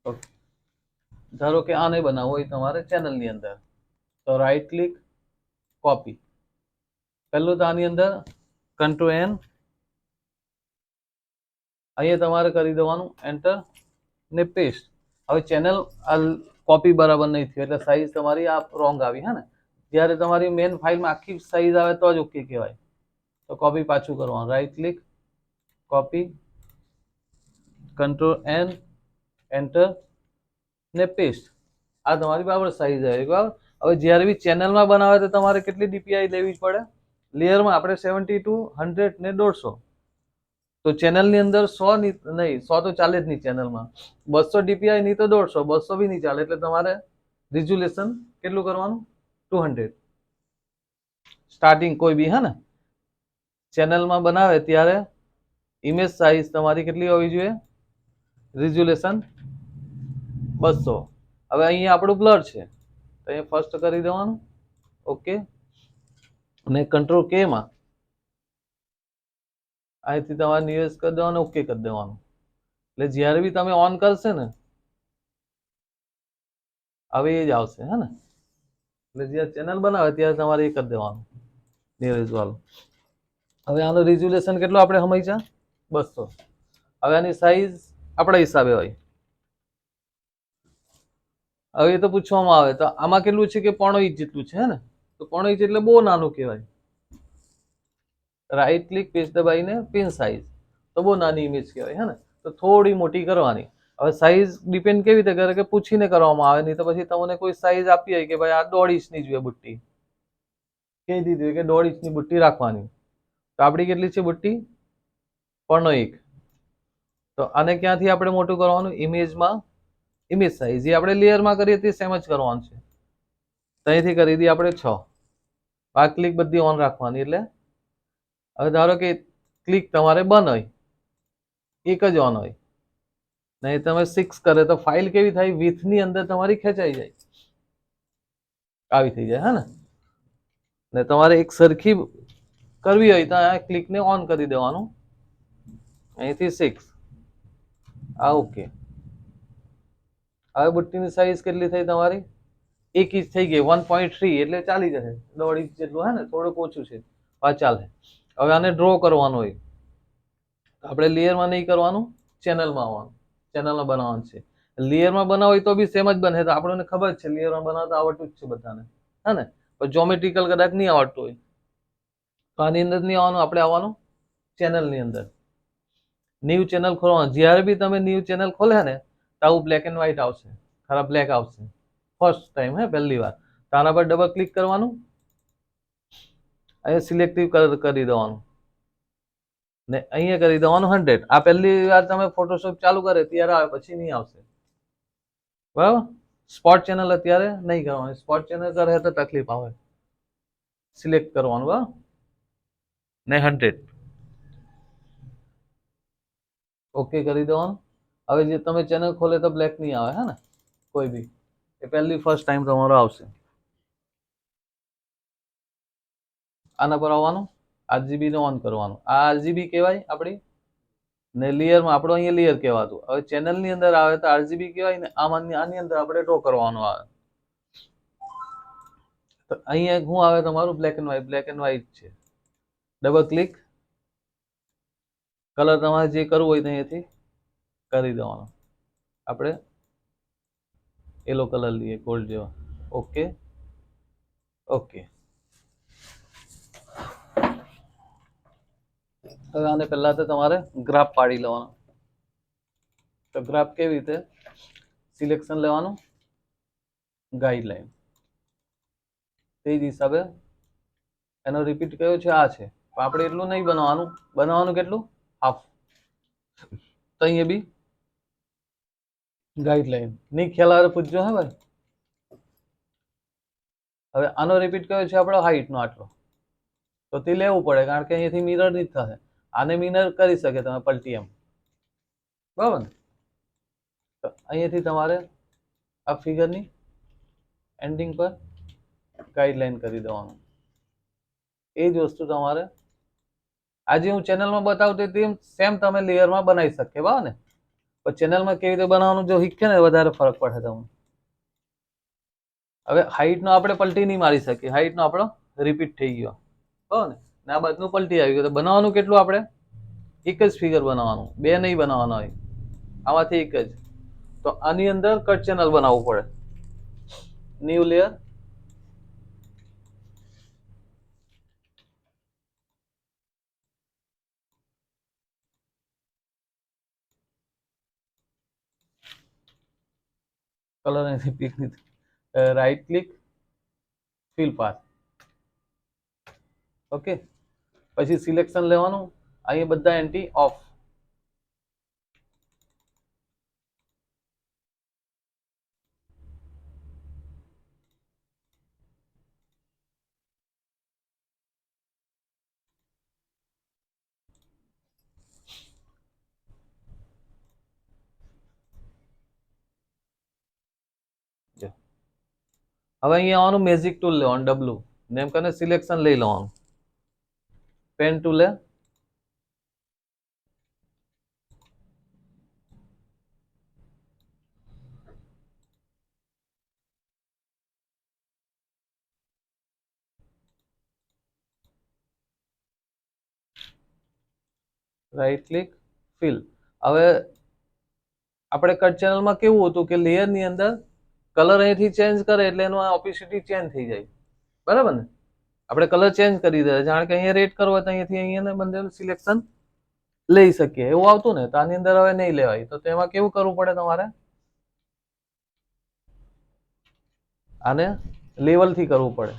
Okay, ધારો કે આ નહીં બનાવવો હોય તમારે ચેનલની અંદર, તો રાઈટ ક્લિક, કોપી. પહેલું તો આની અંદર કંટ્રોલ એન, અહીંયા તમારે કરી દેવાનું એન્ટર ને પેસ્ટ. હવે ચેનલ કોપી બરાબર નહીં થયું એટલે સાઈઝ તમારી આ રોંગ આવી, હે ને. જ્યારે તમારી મેન ફાઇલમાં આખી સાઈઝ આવે તો જ ઓકે કહેવાય. તો કોપી પાછું કરવાનું, right click, copy, control N, enter ને પેસ્ટ. આ તમારી બરાબર સાઈઝ આવી બરાબર. હવે જ્યારે બી ચેનલમાં બનાવે તો તમારે કેટલી ડીપીઆઈ લેવી પડે? લેયરમાં આપણે 72, 100 ને 150. તો ચેનલની અંદર 100 ની નહીં, 100 તો ચાલે જ નહીં ચેનલમાં. 200 ડીપીઆઈ નહીં તો 150, 200 બી નહીં ચાલે. એટલે તમારે રિઝોલ્યુશન કેટલું કરવાનું? 200. સ્ટાર્ટિંગ કોઈ બી, હે ને, ચેનલમાં બનાવે ત્યારે ઇમેજ સાઇઝ તમારી કેટલી હોવી જોઈએ? રિઝોલ્યુશન 200. હવે અહીંયા આપણું બ્લર છે તો અહીંયા ફર્સ્ટ કરી દેવાનું, ઓકે. અને કંટ્રોલ કે માં અહીંથી તમારે નિયરેસ્ટ કરી દેવાનું, ઓકે કરી દેવાનું. એટલે જ્યારે બી તમે ઓન કરશે ને હવે એ જ આવશે, હે ને. એટલે જ્યારે ચેનલ બનાવે ત્યારે તમારે એ કરી દેવાનું નિયરેસ્ટ વાળું. હવે આનું રિઝોલ્યુશન કેટલું આપણે સમજ્યા? 200. હવે આની સાઈઝ આપણા હિસાબે હોય. હવે એ તો પૂછવામાં આવે તો આમાં કેટલું છે કે 0.5 ઇંચ જેટલું છે, હે ને. તો 0.5 ઇંચ એટલે બહુ નાનું કહેવાય. રાઈટ ક્લિક, પેજ દબાઈને પિન સાઈઝ, તો બહુ નાની ઇમેજ કહેવાય, હે ને. તો થોડી મોટી કરવાની. હવે સાઈઝ ડિપેન્ડ કેવી રીતે કરે કે પૂછીને કરવામાં આવે, નહીં તો પછી તમને કોઈ સાઈઝ આપી હોય કે ભાઈ આ 1.5 ઇંચની જોઈએ બુટ્ટી, કહી દીધી હોય કે 1.5 ઇંચની બુટ્ટી રાખવાની. તો આપણી કેટલી છે બુટ્ટી? 0.1. તો આને ક્યાંથી આપણે મોટું કરવાનું? ઇમેજમાં, ઇમેજ સાઈઝ જે આપણે લેયરમાં કરીએ તે સેમ જ કરવાનું છે. તો અહીંથી કરી દઈએ આપણે 6. આ ક્લિક બધી ઓન રાખવાની. એટલે હવે ધારો કે ક્લિક તમારે બંધ હોય, એક જ ઓન હોય, નહીં તમે 6 કરે તો ફાઇલ કેવી થાય? વિથની અંદર તમારી ખેંચાઈ જાય, આવી થઈ જાય, હે ને. ને તમારે એક સરખી કરવી હોય તો આ ક્લિકને ઓન કરી દેવાનું, અહીંથી 6. આ ઓકે. હવે બુટ્ટીની સાઈઝ કેટલી થઈ તમારી? 1 ઇંચ થઈ ગઈ, 1.3 એટલે ચાલી જશે. 1.5 ઇંચ જેટલું, હે ને, થોડુંક ઓછું છે, આ ચાલે. હવે આને ડ્રો કરવાનું હોય આપણે લેયરમાં નહીં કરવાનું, ચેનલમાં આવવાનું. ચેનલમાં બનાવવાનું છે. લેયરમાં બનાવો હોય તો બી સેમ જ બને. તો આપણને ખબર છે લેયરમાં બનાવતા આવડતું જ છે બધાને, હે ને. પણ જ્યોમેટ્રિકલ કદાચ નહીં આવડતું હોય તો આની અંદર નહીં આવવાનું, આપણે આવવાનું ચેનલની અંદર. ન્યૂ ચેનલ ખોલવાનું. જ્યારે બી તમે ન્યૂ ચેનલ ખોલે ને તો આવું બ્લેક એન્ડ વ્હાઇટ આવશે, ખરા બ્લેક આવશે ફર્સ્ટ ટાઈમ, હે, પહેલી વાર. તો આના પર ડબલ ક્લિક કરવાનું, અહીંયા સિલેક્ટિવ કરી દેવાનું ને અહીંયા કરી દેવાનું 100. આ પહેલી વાર તમે ફોટોશોપ ચાલુ કરે ત્યારે આવે, પછી નહીં આવશે, બરાબર. સ્પોટ ચેનલ અત્યારે નહીં કરવાની. સ્પોટ ચેનલ કરે તો તકલીફ આવે. સિલેક્ટ કરવાનું, બરાબર, ને 100 ઓકે કરી દેવાનું. હવે જે તમે ચેનલ ખોલે તો બ્લેક નહીં આવે, હે ને, કોઈ બી. એ પહેલી ફર્સ્ટ ટાઈમ તમારો આવશે. આના પર આવવાનું, આરજીબી ને ઓન કરવાનું. આ આરજીબી કહેવાય આપણી, ને લેયરમાં આપણો અહીંયા લેયર કહેવાતું. હવે ચેનલની અંદર આવે તો આરજીબી કહેવાય ને આની અંદર આપણે ડ્રો કરવાનું આવે. તો અહીંયા શું આવે તમારું? Black and white. Black and white છે. ડબલ ક્લિક, કલર તમારે જે કરવું હોય ત્યાંથી કરી દેવાનો. આપણે યલો કલર લઈએ, ગોલ્ડ જેવા, ઓકે, ઓકે. હવે આને પહેલા તો તમારે ગ્રાફ પાડી લેવાનો. તો ગ્રાફ કેવી રીતે? સિલેક્શન લેવાનું, ગાઈડલાઈન, તે જ હિસાબે એનો રિપીટ કયો છે? આ છે. આપણે એટલું નહીં બનાવવાનું. બનાવવાનું કેટલું? હાફ. તો અહીંયા બી ગાઈડલાઈન નહીં ખ્યાલ આવે પૂછજો, હે ભાઈ. હવે આનો રિપીટ કયો છે? આપણો હાઈટનો આટલો. તો તે લેવું પડે કારણ કે અહીંયાથી મિરર નહીં થશે. આને મિરર કરી શકે તમે પલટી એમ, બરાબર ને. તો અહીંયાથી તમારે આ ફિગરની એન્ડિંગ પર ગાઈડલાઈન કરી દેવાનું. એ જ વસ્તુ તમારે આજે હું ચેનલમાં બતાવતી તેમ સેમ તમે લેયરમાં બનાવી શકીએ, બરાબર ને. પણ ચેનલમાં કેવી રીતે બનાવવાનું જો શીખે ને વધારે ફરક પડે તમને. હવે હાઈટનો આપણે પલટી નહીં મારી શકીએ, હાઈટનો આપણો રિપીટ થઈ ગયો બરાબર ને, આ બાજુનું પલટી આવી ગયું. તો બનાવવાનું કેટલું આપણે? એક જ ફિગર બનાવવાનું, બે નહીં બનાવવાના હોય, આમાંથી એક જ. તો આની અંદર કટ ચેનલ બનાવવું પડે. ન્યુ લેયર, કલર અહીંથી પીક નથી, right click, fill path. Okay, પછી સિલેક્શન લેવાનું, અહીં બધા એન્ટી ઓફ. હવે અહીંયા આવવાનું, મેજિક ટૂલ લેવાનું, ડબલું નેમ કરીને સિલેક્શન લઈ લેવાનું, પેન ટૂલ લે, રાઈટ ક્લિક, ફિલ. હવે આપણે કટ ચેનલમાં કેવું હતું કે લેયરની અંદર કલર અહીંથી ચેન્જ કરે એટલે એનું ઓપેસિટી ચેન્જ થઈ જાય, બરાબર ને? આપણે કલર ચેન્જ કરી દે, જાણ કે અહીંયા રેડ કરવો હોય તો અહીંયાથી અહીંયા બંને સિલેક્શન લઈ શકીએ, એવું આવતું ને. તો આની અંદર હવે નહીં લેવાય, તો તેમાં કેવું કરવું પડે તમારે? આને લેવલથી કરવું પડે.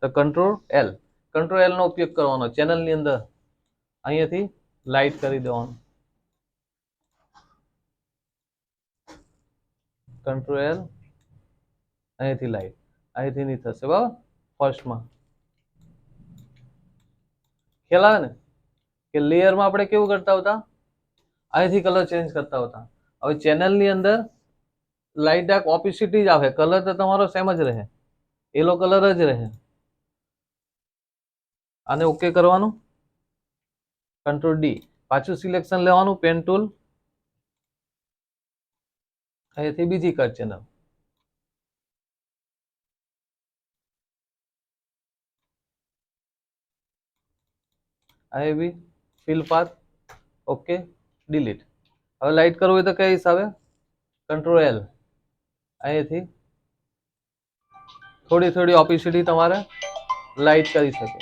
તો કંટ્રોલ એલ નો ઉપયોગ કરવાનો ચેનલની અંદર, અહીંયાથી લાઇટ કરી દેવાનું, કંટ્રોલ એલ, અહીંયાથી લાઇટ, અહીંથી નહીં થશે બરાબર. ફર્સ્ટમાં ખ્યાલ આવે ને કે લેયરમાં આપણે કેવું કરતા હતા, અહીંથી કલર ચેન્જ કરતા હતા. હવે ચેનલની અંદર લાઇટ ડાર્ક ઓપોસિટી જ આવે, કલર તો તમારો સેમ જ રહે, યલો કલર જ રહે. આને ઓકે કરવાનું, કંટ્રોલ ડી, પાછું સિલેક્શન લેવાનું, પેન ટૂલ, અહીંથી બીજી કટ ચેનલ, અહીં બી ફિલ પાથ, ઓકે, ડિલીટ. હવે લાઇટ કરવું હોય તો કઈ હિસાબે? કંટ્રોલ એલ, અહીંથી થોડી થોડી ઓપોસિટી તમારે લાઇટ કરી શકે.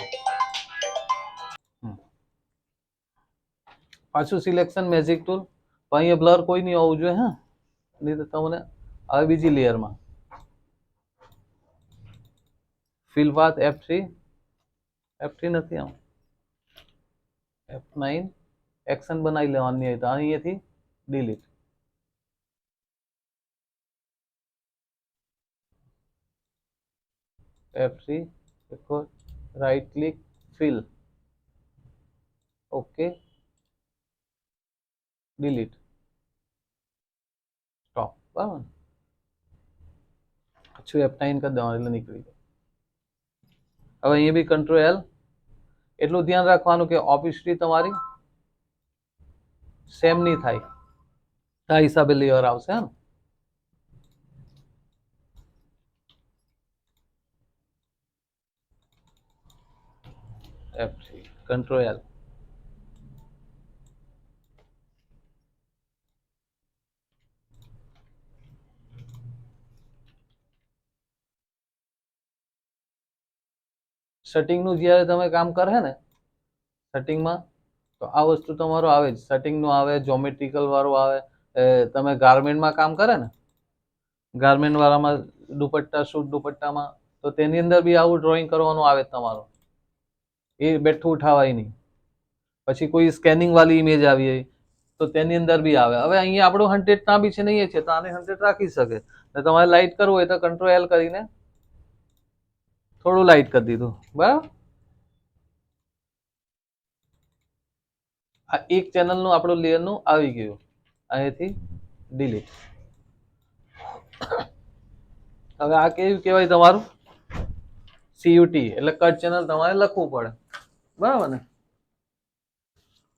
પાછું સિલેક્શન, મેજિક ટૂલ, અહીંયા બ્લર કોઈ નહીં હોવું જોઈએ, હા, નહીં તો તમને હવે બીજી લેયરમાં ફિલ પાથ, F3 નથી, આમ F9 એક્શન બનાવી લેવાની હોય તો અહીંયાથી ડિલીટ. F3 देखो, right click, fill, okay, delete, stop. બરાબર, પાછું F9 કરી દેવાનું એટલે નીકળી જાય. હવે અહીંયા બી કંટ્રોલ એલ, એટલું ધ્યાન રાખવાનું કે ઓપોસિટી તમારી સેમ નહીં થાય, આ હિસાબે લેયર આવશે. હા, F3, કંટ્રોલ એલ, સેટિંગનું જ્યારે તમે કામ કરે ને, સેટિંગમાં તો આ વસ્તુ તમારો આવે જ, સેટિંગનું આવે, જ્યોમેટ્રિકલ વાળું આવે. તમે ગાર્મેન્ટમાં કામ કરે ને, ગાર્મેન્ટ વાળામાં દુપટ્ટા, સૂટ દુપટ્ટામાં, તો તેની અંદર બી આવું ડ્રોઈંગ કરવાનું આવે તમારો, એ બેઠું ઉઠાવાય નહીં. પછી કોઈ સ્કેનિંગ વાળી ઇમેજ આવી હોય તો તેની અંદર બી આવે. હવે અહીંયા આપણું 100 ના બી છે નહીં છે, તો આને 100 રાખી શકે. તમારે લાઇટ કરવું હોય તો કંટ્રોલ એલ કરીને થોડું લાઇટ કરી દીધું, બરાબર. આ એક ચેનલનું આપણું લેયરનું આવી ગયું, અહીંથી ડિલીટ. હવે આ કેવું કહેવાય તમારું? CUT એટલે કટ ચેનલ તમારે લખવું પડે. બરાબર ને,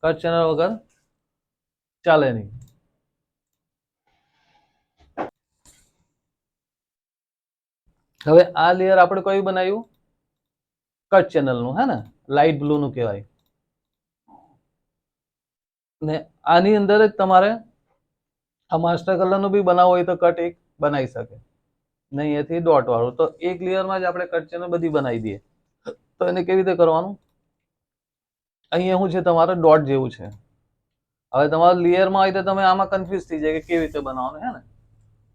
કટ ચેનલ વગર ચાલે નહીં. હવે આ લેયર આપણે કયું બનાવ્યું? કટ ચેનલ નું, હે ને, લાઇટ બ્લુ નું કહેવાય. ને આની અંદર જ તમારે આ માસ્ટર કલર નું બી બનાવવું હોય તો કટ એક બનાવી શકે, નહીં એથી ડોટ વાળું. તો એક લેયરમાં જ આપણે કટ ચેનલ બધી બનાવી દઈએ. તો એને કેવી રીતે કરવાનું? અહીંયા શું છે, તમારે ડોટ જેવું છે. હવે તમારા લેયરમાં હોય તો તમે આમાં કન્ફ્યુઝ થઈ જાય કે કેવી રીતે બનાવવાનું, હે ને,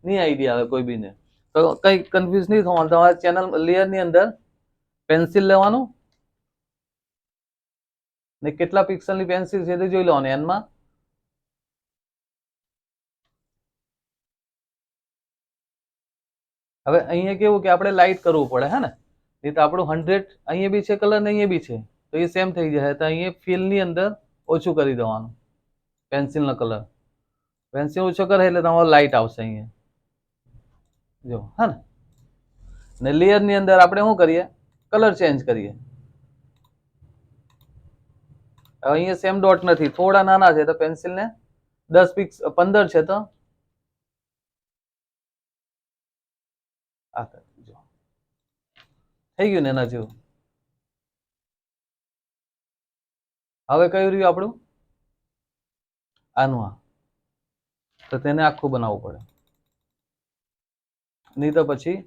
નહીં આઈડિયા આવે કોઈ બીને. તો કઈ કન્ફ્યુઝ નહીં થવાનું. તમારે ચેનલ લેયરની અંદર પેન્સિલ લેવાનું ને કેટલા પિક્સલની પેન્સિલ છે તે જોઈ લેવાનું એનમાં. હવે અહીંયા કેવું કે આપણે લાઇટ કરવું પડે, હે ને, નહીં તો આપણું 100 અહીંયા બી છે કલર ને અહીંયા બી છે તો એ સેમ થઈ જાય. તો અહીંયા ફિલની અંદર ઓછું કરી દેવાનું પેન્સિલનો કલર. પેન્સિલ ઓછો કરે એટલે તમારો લાઇટ આવશે અહીંયા, જો, હા ને લેયરની અંદર આપણે શું કરીએ, કલર ચેન્જ કરીએ. અહીંયા સેમ ડોટ નથી, થોડા નાના છે તો પેન્સિલને 10 પિક્સ 15 છે તો આ જો થઈ ગયું ને એના જેવું. હવે કયું રહ્યું આપણું? આનું. આ તો તેને આખું બનાવવું પડે, નહીં તો પછી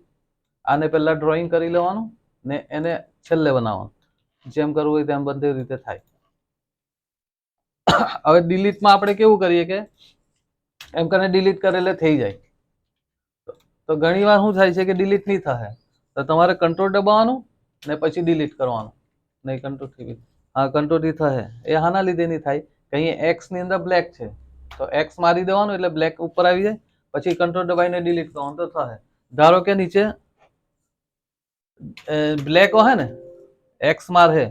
આને પહેલા ડ્રોઈંગ કરી લેવાનું ને એને છેલ્લે બનાવવાનું. જેમ કરવું હોય તેમ બધી રીતે થાય. હવે ડિલીટમાં આપણે કેવું કરીએ કે એમ કરીને ડિલીટ કરેલે થઈ જાય. તો ઘણી વાર શું થાય છે કે ડિલીટ નહીં થાય, તો તમારે કંટ્રોલ દબાવવાનું ને પછી ડિલીટ કરવાનું. નહીં કંટ્રોલથી, હા કંટ્રોલથી થાય. એ હાના લીધે નહીં થાય કે અહીંયા એક્સ ની અંદર બ્લેક છે તો એક્સ મારી દેવાનું એટલે બ્લેક ઉપર આવી જાય, પછી કંટ્રોલ દબાવીને ડિલીટ કરવાનું તો થાય. ધારો કે નીચે બ્લેક હોય ને, એક્સ માર હે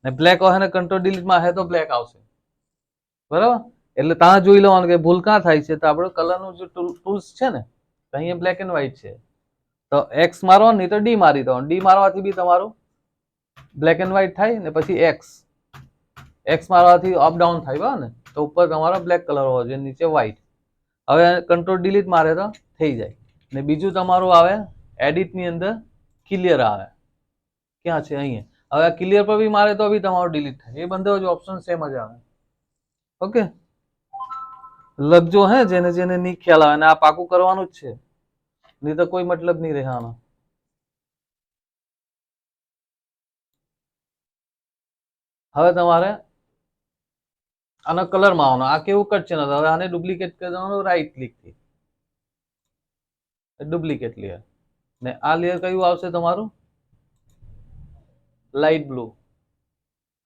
ને બ્લેક હોય ને કંટ્રોલ ડિલીટ માં હે તો બ્લેક આવશે, બરાબર. એટલે ત્યાં જોઈ લેવાનું કે ભૂલ ક્યાં થાય છે. તો આપણો કલરનું જે ટૂલ્સ છે ને, તો અહીંયા બ્લેક એન્ડ વ્હાઈટ છે તો એક્સ મારવાનું, નહીં તો ડી મારી દેવાનું. ડી મારવાથી બી તમારું બ્લેક એન્ડ વ્હાઈટ થાય ને પછી એક્સ મારવાથી અપ ડાઉન થાય, બરાબર ને. તો ઉપર તમારો બ્લેક કલર હોવો જોઈએ, નીચે વ્હાઈટ. હવે કંટ્રોલ ડિલીટ મારે તો થઈ જાય. ને બીજું તમારું આવે એડિટની અંદર ક્લિયર આવે, ક્યાં છે? અહીંયા. હવે આ ક્લિયર પર બી મારે તો બી તમારું ડિલીટ થાય. એ બંને જ ઓપ્શન સેમ જ આવે. ઓકે, લખજો હે, જેને જેને નહીં ખ્યાલ આવે. અને આ પાકું કરવાનું જ છે, નહીં તો કોઈ મતલબ નહીં રહે આનો. હવે તમારે આના કલરમાં આવવાનો. આ કેવું કટ છે ને, હવે આને ડુપ્લિકેટ કરી દેવાનું રાઈટ ક્લિક થી, ડુપ્લિકેટ લેયર. ને આ લેયર કયું આવશે તમારું? Light blue.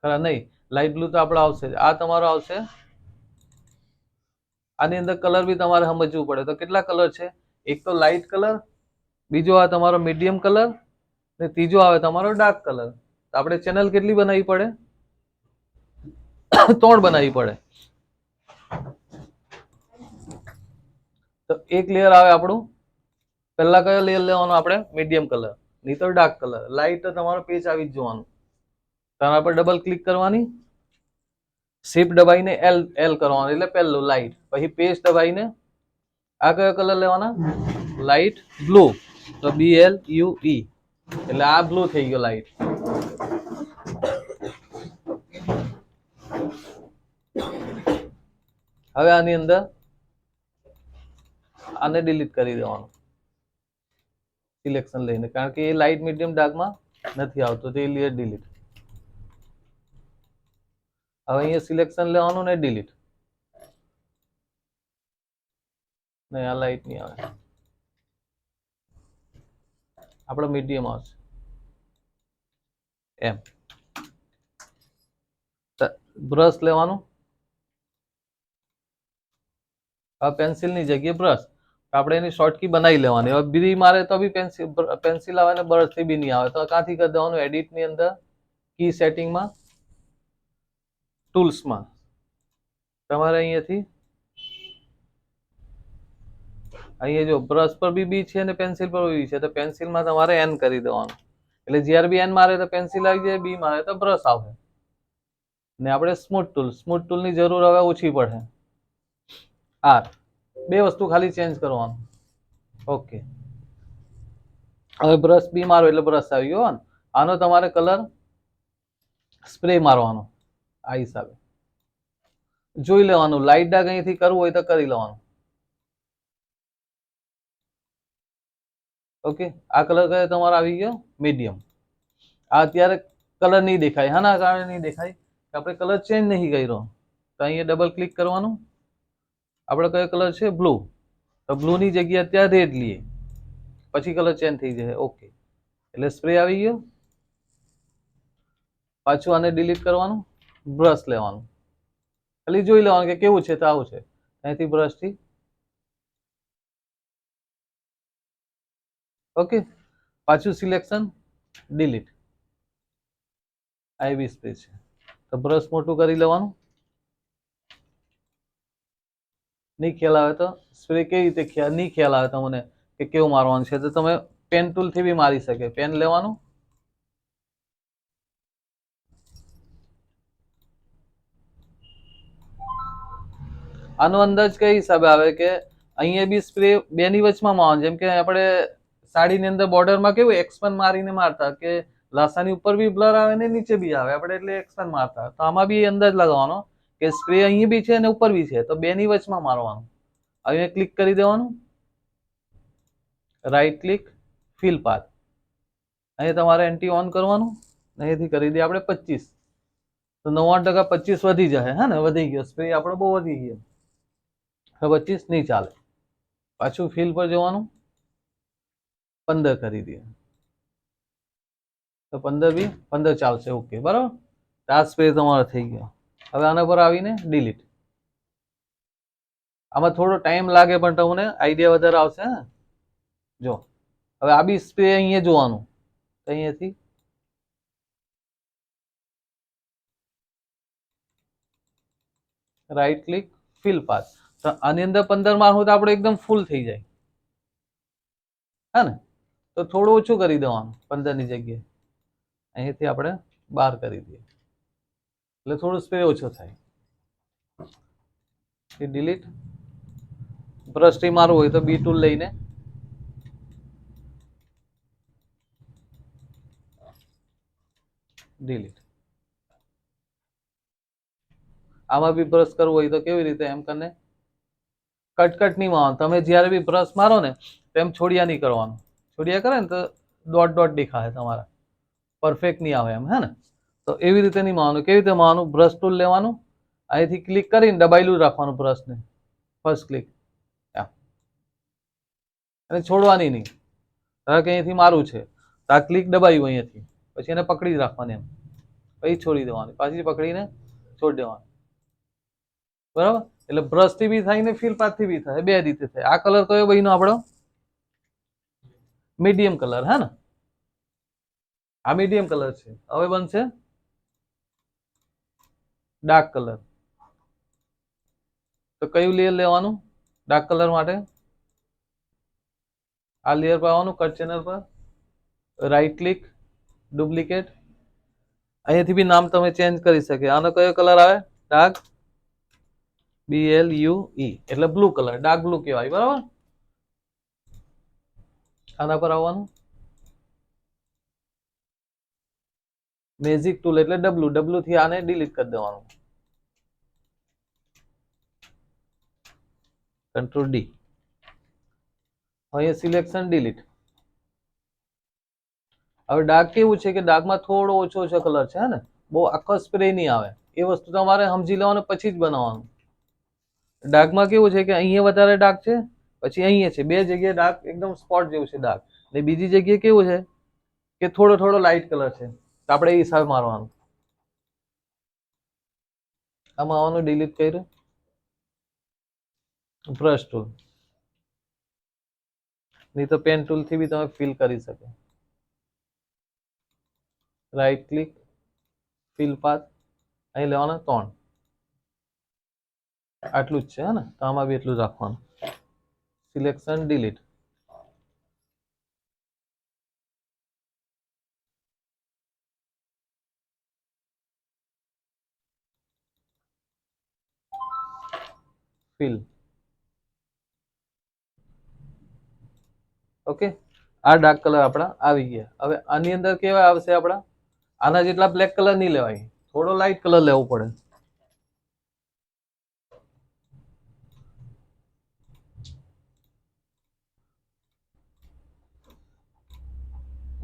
ખરા નહીં, લાઇટ બ્લુ તો આપણે આવશે. આ તમારો આવશે. આની અંદર કલર બી તમારે સમજવું પડે. તો કેટલા કલર છે? એક તો લાઇટ કલર, બીજો આ તમારો મીડિયમ કલર ને ત્રીજો આવે તમારો ડાર્ક કલર. તો આપણે ચેનલ કેટલી બનાવવી પડે? 3 બનાવવી પડે. તો એક લેયર આવે આપણું. પહેલા કયો લેયર લેવાનો આપણે? મીડિયમ કલર, નહીં તો ડાર્ક કલર. લાઇટ તો તમારો પેજ આવી જ જોવાનું. તેના પર ડબલ ક્લિક કરવાની, શિફ્ટ દબાઈને એલ કરવાનું એટલે પહેલું લાઇટ. પછી પેજ દબાઈને આ કયો કલર લેવાના? Light blue. તો BLUE એટલે આ બ્લુ થઈ ગયો લાઇટ. હવે આની અંદર આને ડિલીટ કરી દેવાનું સિલેક્શન લઈને, કારણ કે એ લાઇટ મીડિયમ ડાર્કમાં નથી આવતો તો એ લેયર ડિલીટ. હવે અહીંયા સિલેક્શન લેવાનું ને ડિલીટ. નહીં, આ લાઇટ નહીં આવે, આપણો મીડિયમ આવશે એમ. બ્રશ લેવાનું. હવે પેન્સિલની જગ્યાએ બ્રશ, આપણે એની શોર્ટકી બનાવી લેવાની. હવે બી મારે તો બી પેન્સિલ આવે ને બ્રશથી બી નહીં આવે તો ક્યાંથી કરી દેવાનું? એડિટની અંદર કી સેટિંગમાં, ટૂલ્સમાં તમારે અહીંયાથી અહીંયા જો બ્રશ પર બી છે અને પેન્સિલ પર બી છે. તો પેન્સિલમાં તમારે એન કરી દેવાનું એટલે જ્યારે બી એન મારે તો પેન્સિલ આવી જાય, બી મારે તો બ્રશ આવે. ને આપણે સ્મૂથ ટૂલની જરૂર હવે ઓછી પડે. આર બે વસ્તુ ખાલી ચેન્જ કરવાનું. ઓકે, હવે બ્રશ બી મારો એટલે બ્રશ આવી ગયો ને. આનો તમારે કલર સ્પ્રે મારવાનો આ હિસાબે જોઈ લેવાનું. લાઇટ ડાર્ક અહીંથી કરવું હોય તો કરી લેવાનું. ઓકે, આ કલર કયો તમારો આવી ગયો? મીડિયમ. આ અત્યારે કલર નહીં દેખાય. હા, ના કારણે નહીં દેખાય કે આપણે કલર ચેન્જ નહીં કર્યો. તો અહીંયા ડબલ ક્લિક કરવાનું. આપણે કયો કલર છે? બ્લુ. તો બ્લુ ની જગ્યાએ અત્યારે રેડ લઈએ, પછી કલર ચેન્જ થઈ જશે. ઓકે, એટલે સ્પ્રે આવી ગયો. પાછું આને ડિલીટ કરવાનું, બ્રશ લેવાનું, ખાલી જોઈ લેવાનું કે કેવું છે. તો આવું છે. અહીંથી બ્રશથી ઓકે, પાછું સિલેક્શન, ડિલીટ. આઈવી સ્પ્રે છે તો બ્રશ મોટું કરી લેવાનું. નહીં ખ્યાલ આવે તો સ્પ્રે કેવી રીતે નહીં ખ્યાલ આવે તમને કે કેવું મારવાનું છે, તો તમે પેન ટૂલ થી બી મારી શકે. પેન લેવાનું, આનો અંદાજ કઈ હિસાબે આવે કે અહીંયા બી સ્પ્રે બેની વચમાં મારવાનું. જેમ કે આપણે સાડીની અંદર બોર્ડરમાં કેવું એક્સપન મારીને મારતા કે લાસાની ઉપર બી બ્લર આવે ને નીચે બી આવે, આપણે એટલે એક્સપન મારતા. તો આમાં બી અંદાજ લગાવવાનો કે સ્પ્રે અહીં બી છે અને ઉપર બી છે, તો બેની વચમાં મારવાનું. અહીંયા ક્લિક કરી દેવાનું, રાઈટ ક્લિક, ફિલ પાથ. અહીંયા તમારે એન્ટી ઓન કરવાનું. અહીંયાથી કરી દઈએ આપણે 25, તો 99% 25 વધી જાય. હા ને, વધી ગયો સ્પ્રે આપણો બહુ વધી ગયો. હવે 25 નહીં ચાલે. પાછું ફિલ પર જવાનું, 15 કરી દઈએ તો 15 ચાલશે. ઓકે, બરાબર. આ સ્પ્રે તમારો થઈ ગયો. હવે આના પર આવીને ડિલીટ. આમાં થોડો ટાઈમ લાગે પણ તમને આઈડિયા વધારે આવશે. જો હવે આ બી સ્પ્રે અહીંયા જોવાનું, તો અહીંયાથી રાઈટ ક્લિક, ફિલ પાથ. તો આની અંદર 15 મારવું તો આપણે એકદમ ફૂલ થઈ જાય. હા ને, તો થોડું ઓછું કરી દેવાનું. 15 ની જગ્યાએ અહીંયાથી આપણે 12 કરી દઈએ એટલે થોડું સ્પ્રે ઓછો થાય. ડિલીટ. બ્રશ થી મારવું હોય તો બી ટૂલ લઈને ડિલીટ. આમાં બી બ્રશ કરવું હોય તો કેવી રીતે? એમ કરીને કટ નહીં મારવાનું. તમે જ્યારે બી બ્રશ મારો ને તેમ છોડિયા નહીં કરવાનું. છોડિયા કરે ને તો ડોટ ડોટ દેખાય તમારા, પરફેક્ટ નહીં આવે એમ. હે ને, તો એવી રીતે નહીં મારવાનું. કેવી રીતે મારવાનું? બ્રશ ટૂલ લેવાનું, અહીંથી ક્લિક કરીને દબાયેલું રાખવાનું બ્રશને, ફર્સ્ટ ક્લિક, અને છોડવાની નહીં. ધારો કે અહીંથી મારું છે તો આ ક્લિક દબાવ્યું અહીંયાથી, પછી એને પકડી રાખવાની એમ, પછી છોડી દેવાની, પાછી પકડીને છોડી દેવાની. બરાબર? એટલે બ્રશ થી બી થાય ને ફિલ પાથ થી બી થાય, બે રીતે થાય. આ કલર કયો ભાઈનો? આપણો મીડિયમ કલર. હે ને, આ મીડિયમ કલર છે. હવે બનશે ડાર્ક કલર. તો કયું લેયર લેવાનું ડાર્ક કલર માટે? આ લેયર પર આવવાનું, કટ ચેનલ પર, રાઈટ ક્લિક, ડુપ્લિકેટ. અહીંયાથી બી નામ તમે ચેન્જ કરી શકે. આનો કયો કલર આવે? ડાર્ક, BLUE, એટલે બ્લુ કલર, ડાર્ક બ્લુ કહેવાય. બરાબર? આના પર આવવાનું, મેજિક ટૂલ એટલે ડબલ્યુ થી આને ડિલીટ કરી દેવાનું, કંટ્રોલ D. અહીંયા સિલેક્શન, ડિલીટ. હવે ડાર્ક કેવું છે કે ડાર્કમાં થોડો ઓછો ઓછો કલર છે. હે ને, બહુ આખો સ્પ્રે નહીં આવે. એ વસ્તુ તમારે સમજી લેવાનું, પછી જ બનાવવાનું. ડાર્કમાં કેવું છે કે અહીંયા વધારે ડાર્ક છે, પછી અહીંયા છે. બે જગ્યાએ ડાર્ક એકદમ સ્પોટ જેવું છે ડાર્ક, ને બીજી જગ્યાએ કેવું છે કે થોડો થોડો લાઇટ કલર છે. તો આપણે એ હિસાબે મારવાનું. આમાં આવવાનું, ડિલીટ કર્યું, બ્રશ ટૂલ. નહીં તો પેન ટૂલ થી બી તમે ફિલ કરી શકો. Right click, fill path. અહીં લેવાના 3. આટલું જ છે. હે ને, તો આમાં બી એટલું જ રાખવાનું. Selection, delete. ફિલ. ઓકે, આ ડાર્ક કલર આપણા આવી ગયા. હવે આની અંદર કેવા આવશે આપણા? આના જેટલા બ્લેક કલર નહીં લેવાય, થોડો લાઇટ કલર લેવો પડે.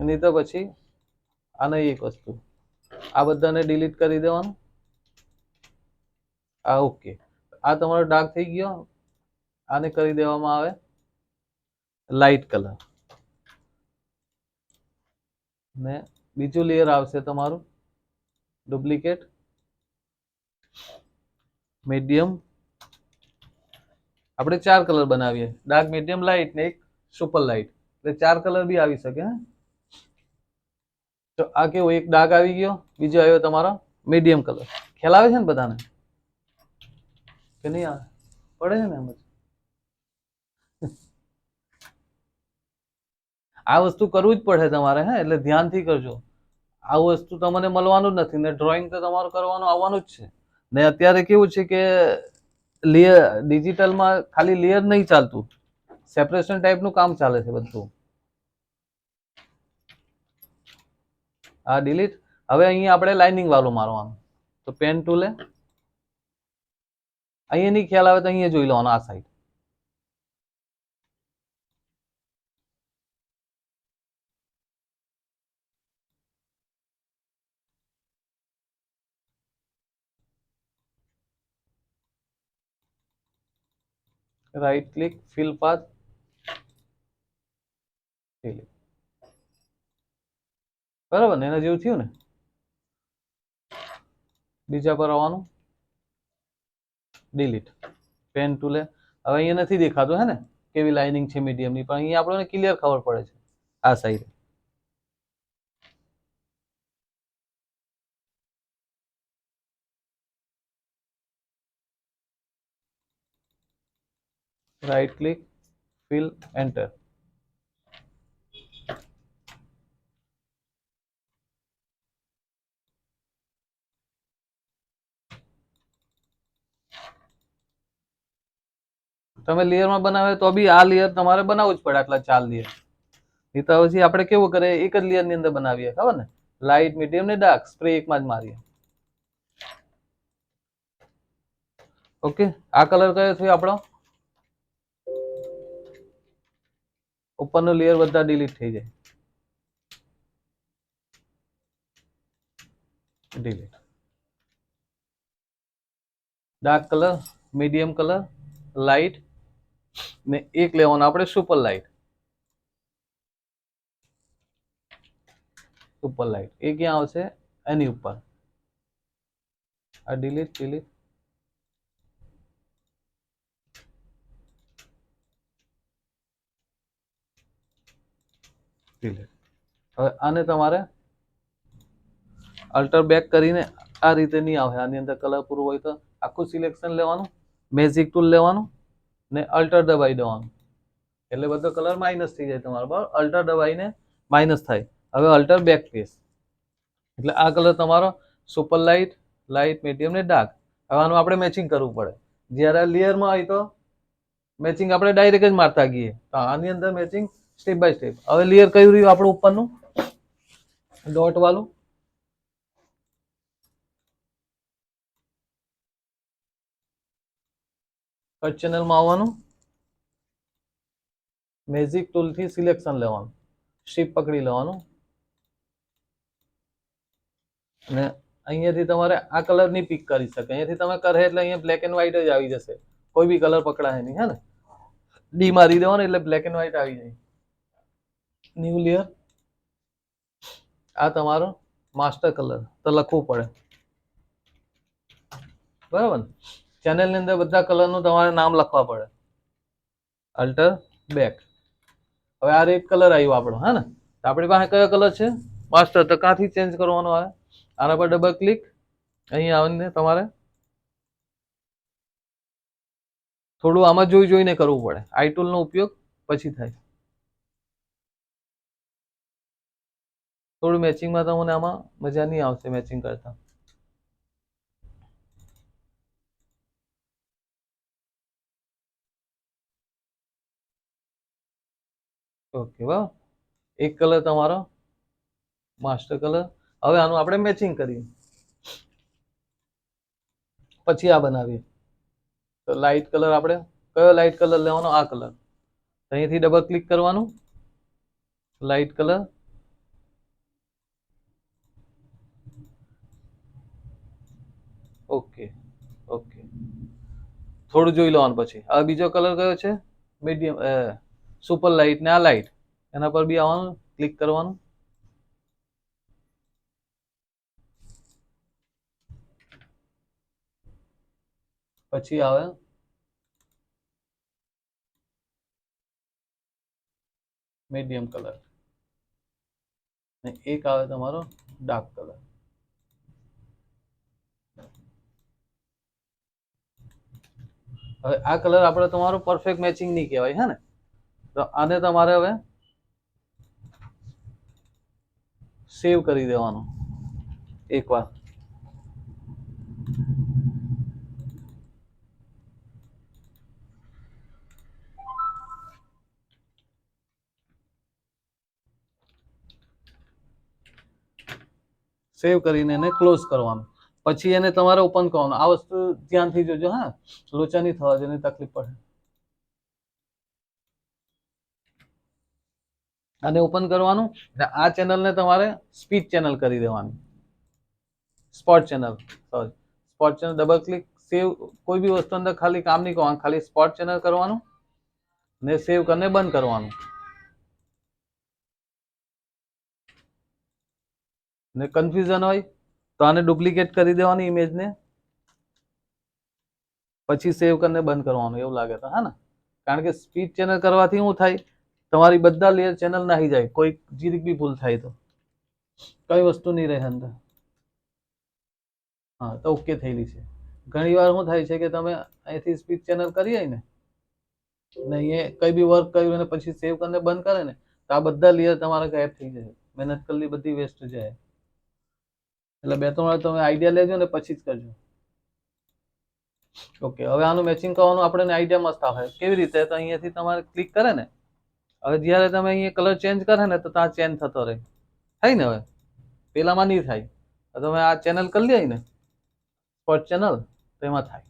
નહીં તો પછી આને એક વસ્તુ, આ બધાને ડિલીટ કરી દેવાનું. આ ઓકે, આ તમારો ડાર્ક થઈ ગયો. આને કરી દેવામાં આવે લાઇટ કલર. ને બીજું લેયર આવશે તમારું ડુપ્લિકેટ, મીડિયમ. આપણે 4 કલર બનાવીએ, ડાર્ક, મીડિયમ, લાઇટ ને એક સુપર લાઇટ, એટલે 4 કલર બી આવી શકે. તો આ કેવું, એક ડાર્ક આવી ગયો, બીજો આવ્યો તમારો મીડિયમ કલર. ખ્યાલ આવે છે ને બધાને કે નહીં આવે? પડે છે ને એમ જ. આ વસ્તુ કરવું જ પડે તમારે, હે, એટલે ધ્યાનથી કરજો. આ વસ્તુ તમને મળવાનું જ નથી ને ડ્રોઈંગ તો તમારું કરવાનું આવવાનું જ છે. ને અત્યારે કેવું છે કે લેયર ડિજિટલમાં ખાલી લેયર નહીં ચાલતું, સેપરેશન ટાઈપનું કામ ચાલે છે બધું. આ ડિલીટ. હવે અહીંયા આપણે લાઇનિંગ વાળું મારવાનું, તો પેન ટૂલે અહીંયા નહીં ખ્યાલ આવે તો અહીંયા જોઈ લેવાનું, આ side. Right click, fill path, બરાબર ને? એના જેવું થયું ને. બીજા પર આવવાનું, ડિલીટ, પેન ટૂલે. હવે અહીંયા નથી દેખાતું, હે ને, કેવી લાઇનિંગ છે મીડિયમની, પણ અહીંયા આપણને ક્લિયર ખબર પડે છે આ side. Right click, fill, enter. તમે લેયરમાં બનાવે તો બી આ લેયર તમારે બનાવવું જ પડે, આટલા 4 લેયર. નહીં તો પછી આપણે કેવું કરે, એક જ લેયર ની અંદર બનાવીએ, ખબર ને? લાઇટ, મીડિયમ ને ડાર્ક સ્પ્રે એકમાં જ મારીએ. ઓકે, આ કલર કયો થયો આપણો? ઉપરનો લેયર બધા ડિલીટ થઈ જાય. Delete. Dark colour, medium colour, light ને એક લેવાનો આપણે સુપર લાઇટ. સુપર લાઇટ એ ક્યાં આવશે? એની ઉપર. આ ડિલીટ, ડિલીટ. ડિલીટ. હવે આને તમારે અલ્ટર બેક કરીને આ રીતે નહીં આવે. આની અંદર કલર પૂરું હોય તો આખું સિલેક્શન લેવાનું, મેજિક ટૂલ લેવાનું ને અલ્ટર દબાઈ દેવાનું, એટલે બધો કલર માઇનસ થઈ જાય તમારો. બરાબર, અલ્ટર દબાઈને માઇનસ થાય. હવે અલ્ટર બેક પ્રેસ, એટલે આ કલર તમારો સુપર લાઇટ, લાઇટ, મીડિયમ ને ડાર્ક. હવે આનું આપણે મેચિંગ કરવું પડે. જ્યારે લેયરમાં હોય તો મેચિંગ આપણે ડાયરેક્ટ જ મારતા ગઈએ, તો આની અંદર મેચિંગ સ્ટેપ બાય સ્ટેપ. હવે લેયર કયું રહ્યું આપણું ઉપરનું ડોટ વાળું? કટ ચેનલમાં આવવાનું, મેજિક ટૂલથી સિલેક્શન લેવાનું, શિપ પકડી લેવાનું અને અહીંયાથી તમારે આ કલર ની પિક કરી શકે. અહીંયાથી તમે કરે એટલે અહીંયા બ્લેક એન્ડ વ્હાઈટ જ આવી જશે, કોઈ બી કલર પકડાય નહીં, હે ને? ડી મારી દેવાનું એટલે બ્લેક એન્ડ વ્હાઈટ આવી જાય. New layer. આ તમારો માસ્ટર કલર તો લખવું પડે, બરાબર ને? ચેનલ ની અંદર બધા કલર નું તમારે નામ લખવા પડે. Alter back. હવે આ રેડ કલર આવ્યો આપણો, હે ને? તો આપણી પાસે કયો કલર છે? માસ્ટર. તો ક્યાંથી ચેન્જ કરવાનો આવે? આના પર ડબલ ક્લિક, અહીંયા આવીને તમારે થોડું આમાં જોઈને કરવું પડે. આઈ ટૂલ નો ઉપયોગ પછી થાય. થોડું મેચિંગમાં તમને આમાં મજા નહીં આવશે મેચિંગ કરતા. ઓકે વાહ, એક કલર તમારો માસ્ટર કલર. હવે આનું આપણે મેચિંગ કરીએ, પછી આ બનાવીએ. તો લાઇટ કલર આપણે કયો લાઇટ કલર લેવાનો? આ કલર. અહીંથી ડબલ ક્લિક કરવાનું, લાઇટ કલર. ઓકે ઓકે, થોડું જોઈ લેવાનું. પછી આ બીજો કલર કયો છે? મીડિયમ, સુપર લાઇટ ને આ લાઇટ, એના પર બી આવવાનું, ક્લિક કરવાનું. પછી આવે મીડિયમ કલર ને એક આવે તમારો ડાર્ક કલર. હવે આ કલર આપણે તમારો પરફેક્ટ મેચિંગ નહીં કહેવાય, હે ને? તો આને તમારે હવે સેવ કરી દેવાનું એકવાર. સેવ કરીને એને ક્લોઝ કરવાનું. પછી એને તમારે ઓપન કરવાનું. આ વસ્તુ ધ્યાનથી જોજો, હા, લોચા નહીં થવા જોઈએ, તકલીફ પડે. આને ઓપન કરવાનું. આ ચેનલને તમારે સ્પીચ ચેનલ કરી દેવાની, spot channel, sorry, spot channel. Double click, save. કોઈ બી વસ્તુ અંદર ખાલી કામ નહીં કરવાનું, ખાલી સ્પોટ ચેનલ કરવાનું ને સેવ કરીને બંધ કરવાનું. ને કન્ફ્યુઝન હોય તો આને ડુપ્લિકેટ કરી દેવાની ઇમેજને, પછી સેવ કરીને બંધ કરવાનું, એવું લાગે તો, હા ને? કારણ કે સ્પીચ ચેનલ કરવાથી શું થાય, તમારી બધા લેયર ચેનલ નાખી જાય. કોઈ જીરીક બી ભૂલ થાય તો કઈ વસ્તુ નહીં રહે અંદર. હા, તો ઓકે થયેલી છે. ઘણી વાર શું થાય છે કે તમે અહીંથી સ્પીચ ચેનલ કરી હોય ને એ કઈ બી વર્ક કર્યું અને પછી સેવ કરીને બંધ કરે ને, તો આ બધા લેયર તમારા ગાયબ થઈ જાય. મહેનત કરેલી બધી વેસ્ટ જાય. એટલે 2-3 વાર તમે આઈડિયા લેજો ને પછી જ કરજો. ઓકે, હવે આનું મેચિંગ કરવાનું આપણને આઈડિયા મસ્ત આવે. કેવી રીતે? તો અહીંયાથી તમારે ક્લિક કરે ને, હવે જ્યારે તમે અહીંયા કલર ચેન્જ કરે ને તો ત્યાં ચેન્જ થતો રહે. થાય ને? હવે પેલામાં નહીં થાય. તમે આ ચેનલ કરી લે ને, સ્પોટ ચેનલ, તો એમાં થાય.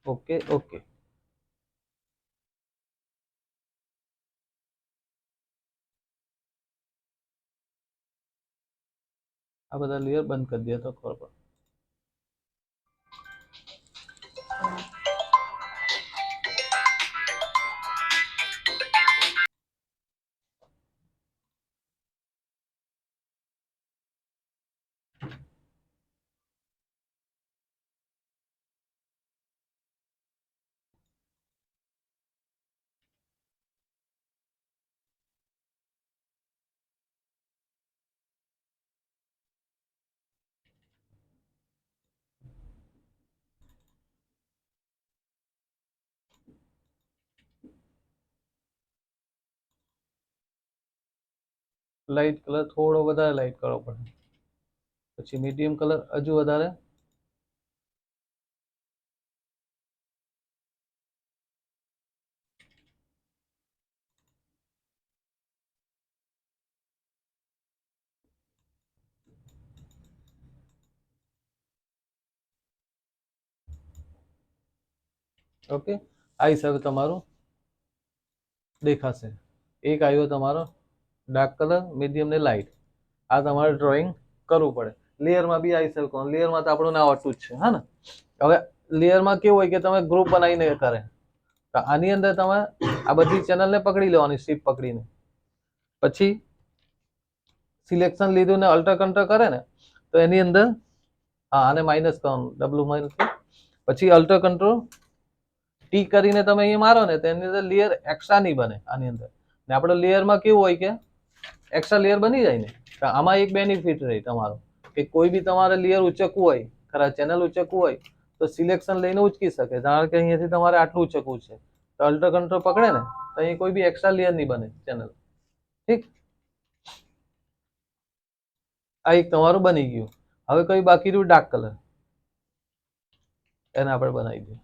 Okay okay. આ બધા લેયર બંધ કરી દે તો ખબર પડે. લાઇટ કલર થોડો વધારે લાઇટ કરવો પડે. પછી મીડિયમ કલર હજુ વધારે. ઓકે, આ હિસાબે તમારું દેખાશે. એક આવ્યો તમારો ડાર્ક કલર, મીડિયમ ને લાઇટ. આ તમારે ડ્રોઈંગ કરવું પડે. લેયરમાં બી આવી શકો. લેયરમાં તો આપણું ના આવતું જ છે, હા ને? હવે લેયરમાં કેવું હોય કે તમે ગ્રુપ બનાવીને કરે, તો આની અંદર તમે આ બધી ચેનલને પકડી લેવાની, શિફ્ટ પકડીને. પછી સિલેક્શન લીધું ને અલ્ટર કંટ્રોલ કરે ને, તો એની અંદર હા, આને માઇનસ કરવાનું, ડબલું માઇનસ. પછી અલ્ટર કંટ્રોલ ટી કરીને તમે અહીંયા મારો ને, તો એની અંદર લેયર એક્સ્ટ્રા નહીં બને આની અંદર. ને આપણે લેયરમાં કેવું હોય કે એક્સ્ટ્રા લેયર બની જાય ને, તો આમાં એક બેનિફિટ રહે તમારો કે કોઈ બી તમારે લેયર ઉચકવું હોય, ખરા ચેનલ ઉચકવું હોય, તો સિલેક્શન લઈને ઉચકી શકે. ધારો કે અહીંયાથી તમારે આટલું ઉચકવું છે, તો અલ્ટર કંટ્રોલ પકડે ને, તો અહીં કોઈ બી એક્સ્ટ્રા લેયર નહીં બને ચેનલ. ઠીક, આ એક તમારું બની ગયું. હવે કઈ બાકી રહ્યું? Dark colour. એને આપણે બનાવી દઈએ.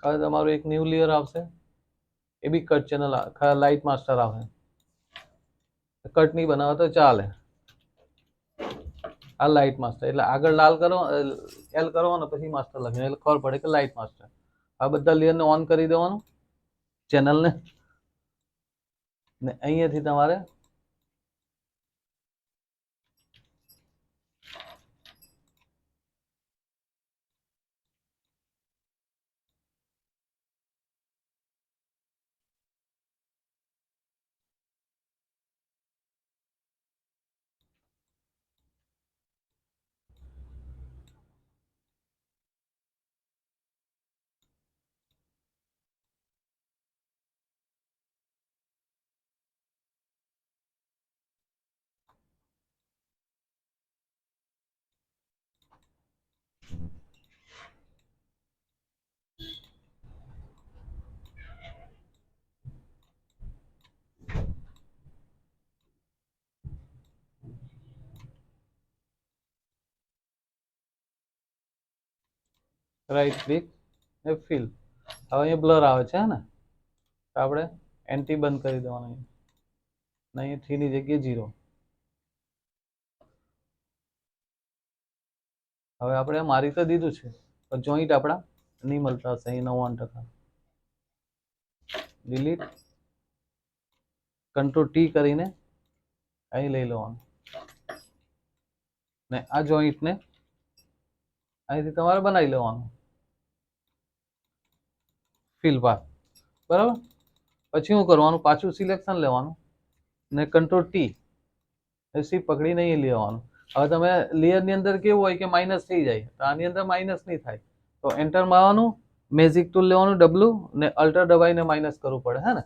હવે તમારું એક ન્યૂ લેયર આવશે, એ બી કટ ચેનલ લાઇટ માસ્ટર આવે. કટ નહીં બનાવો તો ચાલે. આ લાઇટ માસ્ટર એટલે આગળ લાલ કરો, એલ કરવાનો પછી માસ્ટર લખે એટલે ખબર પડે કે લાઇટ માસ્ટર. આ બધા લેયરને ઓન કરી દેવાનું, ચેનલને, ને અહીંયાથી તમારે રાઈટ ક્લિક ને ફિલ. હવે અહીંયા બ્લર આવે છે ને, તો આપણે એન્ટી બંધ કરી દેવાનું. અહીંયા 3 ની જગ્યાએ 0. હવે આપણે મારી તો દીધું છે, પણ જોઈન્ટ આપણા નહીં મળતા હશે અહીં 99%. ડિલીટ, કંટ્રોલ ટી કરીને અહીં લઈ લેવાનું, ને આ જોઈન્ટને અહીંથી તમારે બનાવી લેવાનું, ફિલ પાથ. બરાબર. પછી શું કરવાનું, પાછું સિલેક્શન લેવાનું ને કંટ્રોલ ટી સી પકડીને અહીં લેવાનું. હવે તમે લેયરની અંદર કેવું હોય કે માઇનસ થઈ જાય, તો આની અંદર માઇનસ નહીં થાય, તો એન્ટર મારવાનું, મેજિક ટૂલ લેવાનું ડબલું, ને અલ્ટર દબાઈને માઇનસ કરવું પડે. હે ને,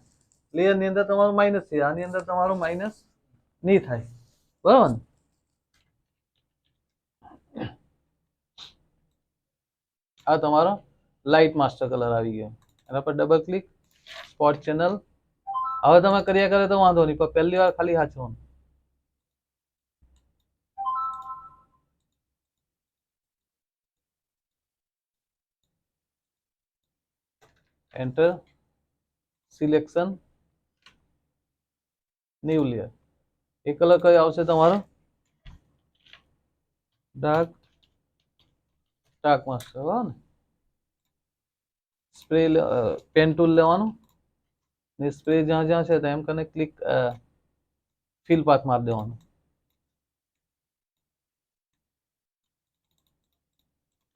લેયરની અંદર તમારું માઇનસ છે, આની અંદર તમારું માઇનસ નહીં થાય. બરાબર ને. આ તમારો લાઇટ માસ્ટર કલર આવી ગયો. એના પર ડબલ ક્લિક, સ્પોટ ચેનલ. હવે તમે કર્યા કરે તો વાંધો નહીં, પણ પહેલી વાર ખાલી સાચવાનું. Enter, selection, new layer. એ કલર કયો આવશે તમારો? Dark master. બરાબર ને. સ્પ્રે પેન ટૂલ લેવાનું ને સ્પ્રે જ્યાં જ્યાં છે એમ કરીને ક્લિક, ફિલ પાથ મારી દેવાનું.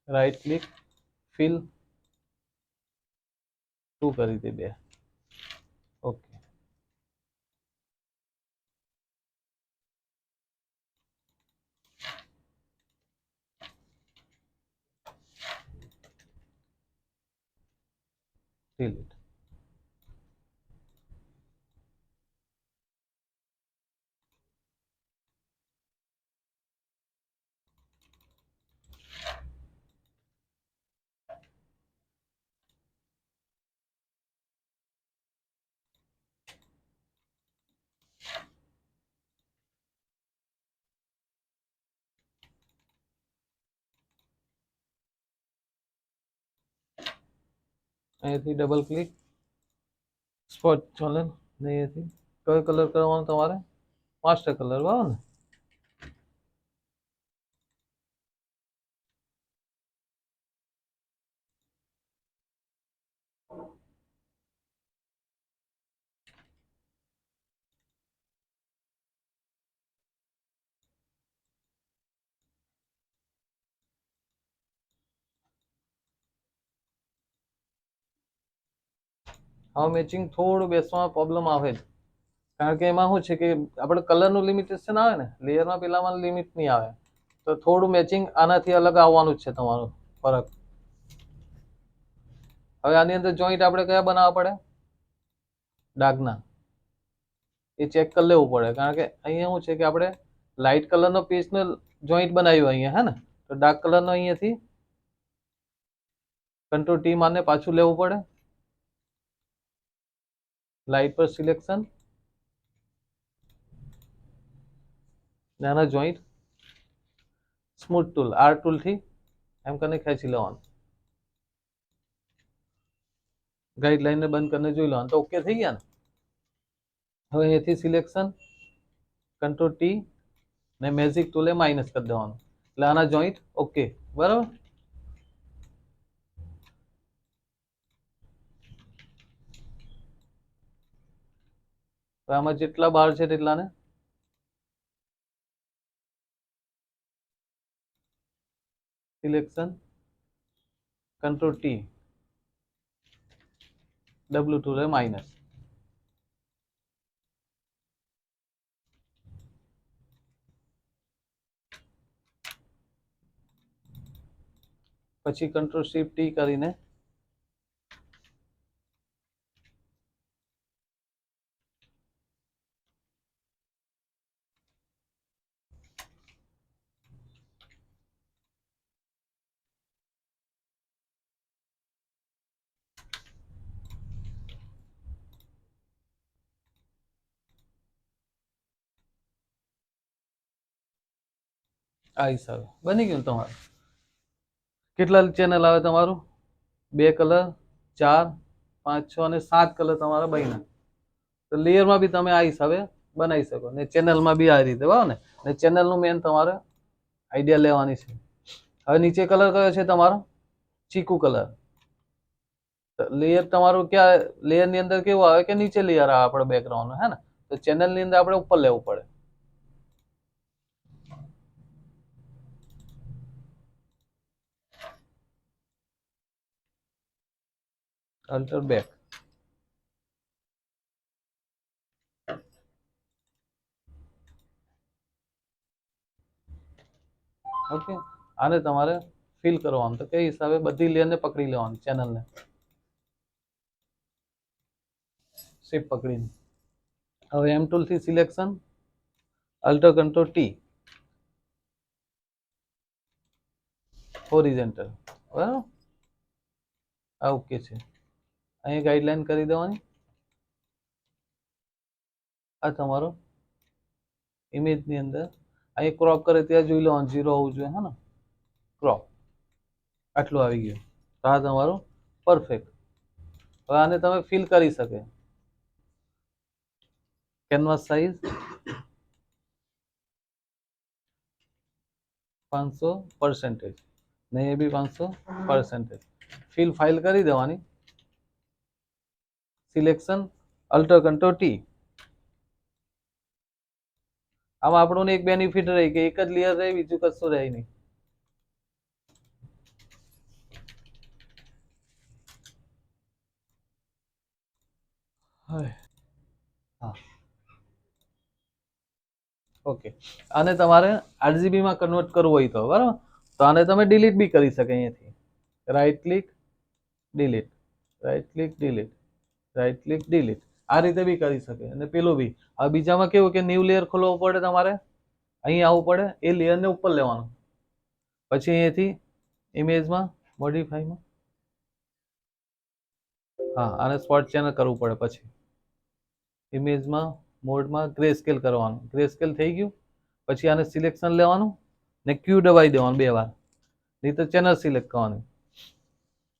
રાઈટ ક્લિક, ફિલ 2 કરી દે 2. ઓકે. ડિલીટ. અહીંયાથી ડબલ ક્લિક, સ્પોટ ચેનલ. અહીંયાથી કયો કલર કરવાનો તમારે? Master colour. બરાબર ને. હવે મેચિંગ થોડું બેસવામાં પ્રોબ્લેમ આવે જ, કારણ કે એમાં શું છે કે આપણે કલરનું લિમિટેશન આવે ને, લેયરમાં પેલામાં લિમિટ નહીં આવે, તો થોડું મેચિંગ આનાથી અલગ આવવાનું જ છે તમારું ફરક. હવે આની અંદર જોઈન્ટ આપણે કયા બનાવવા પડે? ડાર્કના. એ ચેક કરી લેવું પડે, કારણ કે અહીંયા શું છે કે આપણે લાઇટ કલરનો પીસનો જોઈન્ટ બનાવ્યો અહીંયા. હે ને, તો ડાર્ક કલરનો અહીંયાથી કંટ્રોલ ટી મારને પાછું લેવું પડે. લાઇટ પર સિલેક્શન, નાના joint, smooth tool, R tool થી એમ કરીને ખેંચી લેવાનું. ગાઈડલાઈન ને બંધ કરીને જોઈ લો તો ઓકે થઈ ગયા ને. હવે અહીંયાથી સિલેક્શન કંટ્રોલ ટી ને મેજિક ટૂલે માઇનસ કરી દેવાનું એટલે આના જોઈન્ટ ઓકે. બરાબર. આમાં જેટલા બાર છે તેટલાને સિલેક્શન કંટ્રોલ ટી W2 રે માઇનસ. પછી કંટ્રોલ શિફ્ટ ટી કરીને આ હિસાબે બની ગયું તમારું. કેટલા ચેનલ આવે તમારું? 2 કલર, 4, 5, 6 અને 7 કલર તમારા બન્યા. તો લેયરમાં બી તમે આ હિસાબે બનાવી શકો ને ચેનલમાં બી આ રીતે. બરાબર ને. ને ચેનલનું મેન તમારે આઈડિયા લેવાની છે. હવે નીચે કલર કયો છે તમારો? ચીકુ કલર. લેયર તમારું ક્યાં લેયર ની અંદર કેવું આવે કે નીચે લેયર આવે આપણે બેકગ્રાઉન્ડ હે ને. તો ચેનલ ની અંદર આપણે ઉપર લેવું પડે. Alter back. ઓકે. આને તમારે ફિલ કરવાનું તો કઈ હિસાબે બધી લેયર ને પકડી લેવાની ચેનલ ને શિફ્ટ પકડીને. હવે એમ ટૂલ થી selection alter control T horizontal. બરાબર. આ ઓકે છે. અહીંયા ગાઈડલાઈન કરી દેવાની. આ તમારો ઇમેજ ની અંદર અહીં ક્રોપ કરે ત્યાં જોઈ લેવાનું 0 હોવું જોઈએ. હે ને. ક્રોપ આટલું આવી ગયું તો આ તમારું પરફેક્ટ. હવે આને તમે ફિલ કરી શકે. કેનવાસ સાઈઝ 500% ને એ બી 500%. ફિલ ફાઇલ કરી દેવાની. Selection alter control T. આમાં આપણને એક બેનિફિટ રહી કે એક જ લેયર રહે બીજું કશું રહે નહીં. હા ઓકે. આને તમારે આરજીબી માં કન્વર્ટ કરવું હોય તો બરાબર. તો આને તમે ડિલીટ બી કરી શકે અહીંયાથી. Right click delete, right click delete, right click delete. આ રીતે બી કરી શકે. અને પેલું બી હવે બીજામાં કેવું કે ન્યૂ લેયર ખોલવો પડે તમારે. અહીં આવવું પડે. એ લેયર ને ઉપર લેવાનું. પછી અહીંયાથી ઇમેજમાં મોડિફાઈમાં હા આને સ્પોટ ચેનલ કરવું પડે. પછી ઇમેજમાં મોડમાં ગ્રે સ્કેલ કરવાનું. ગ્રે સ્કેલ થઈ ગયું. પછી આને સિલેક્શન લેવાનું ને ક્યુ દબાવી દેવાનું 2 વાર. નહીં તો ચેનલ સિલેક્ટ કરવાની.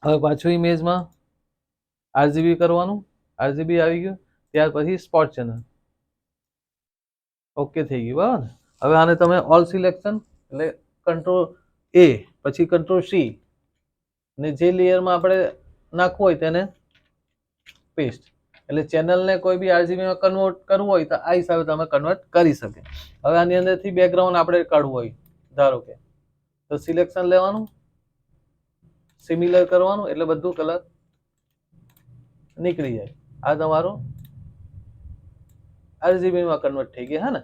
હવે પાછું ઇમેજમાં આરજીબી કરવાનું. આરજીબી આવી ગયું. ત્યાર પછી સ્પોટ ચેનલ ઓકે થઈ ગયું. બરાબર ને. હવે આને તમે ઓલ સિલેક્શન એટલે કંટ્રોલ એ પછી કંટ્રોલ સી ને જે લેયરમાં આપણે નાખવું હોય તેને પેસ્ટ. એટલે ચેનલને કોઈ બી આરજીબીમાં કન્વર્ટ કરવું હોય તો આ હિસાબે તમે કન્વર્ટ કરી શકે. હવે આની અંદરથી બેકગ્રાઉન્ડ આપણે કાઢવું હોય ધારો કે તો સિલેક્શન લેવાનું, સિમિલર કરવાનું એટલે બધું કલર નીકળી જાય. આ તમારું આરજીબીમાં કન્વર્ટ થઈ ગયા. હે ને.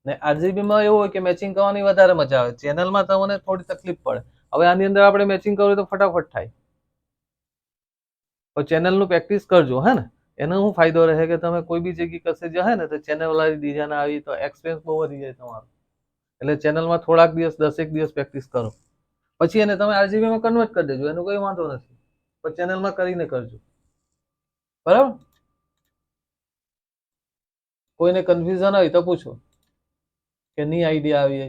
ને આરજીબીમાં એવું હોય કે મેચિંગ કરવાની વધારે મજા આવે. ચેનલમાં તમને થોડી તકલીફ પડે. હવે આની અંદર આપણે મેચિંગ કરવું તો ફટાફટ થાય. તો ચેનલનું પ્રેક્ટિસ કરજો. હે ને. એનો શું ફાયદો રહે કે તમે કોઈ બી જગ્યાએ કશે જાય ને તો ચેનલ વાળી ડિઝાઇન આવી તો એક્સપેન્સ બહુ વધી જાય તમારો. એટલે ચેનલમાં થોડાક દિવસ 10 દિવસ પ્રેક્ટિસ કરો. પછી એને તમે આરજીબીમાં કન્વર્ટ કરી દેજો. એનો કોઈ વાંધો નથી. પણ ચેનલમાં કરીને કરજો. બરાબર. કોઈને કન્ફ્યુઝન હોય તો પૂછો કે નહીં આઈડિયા આવી.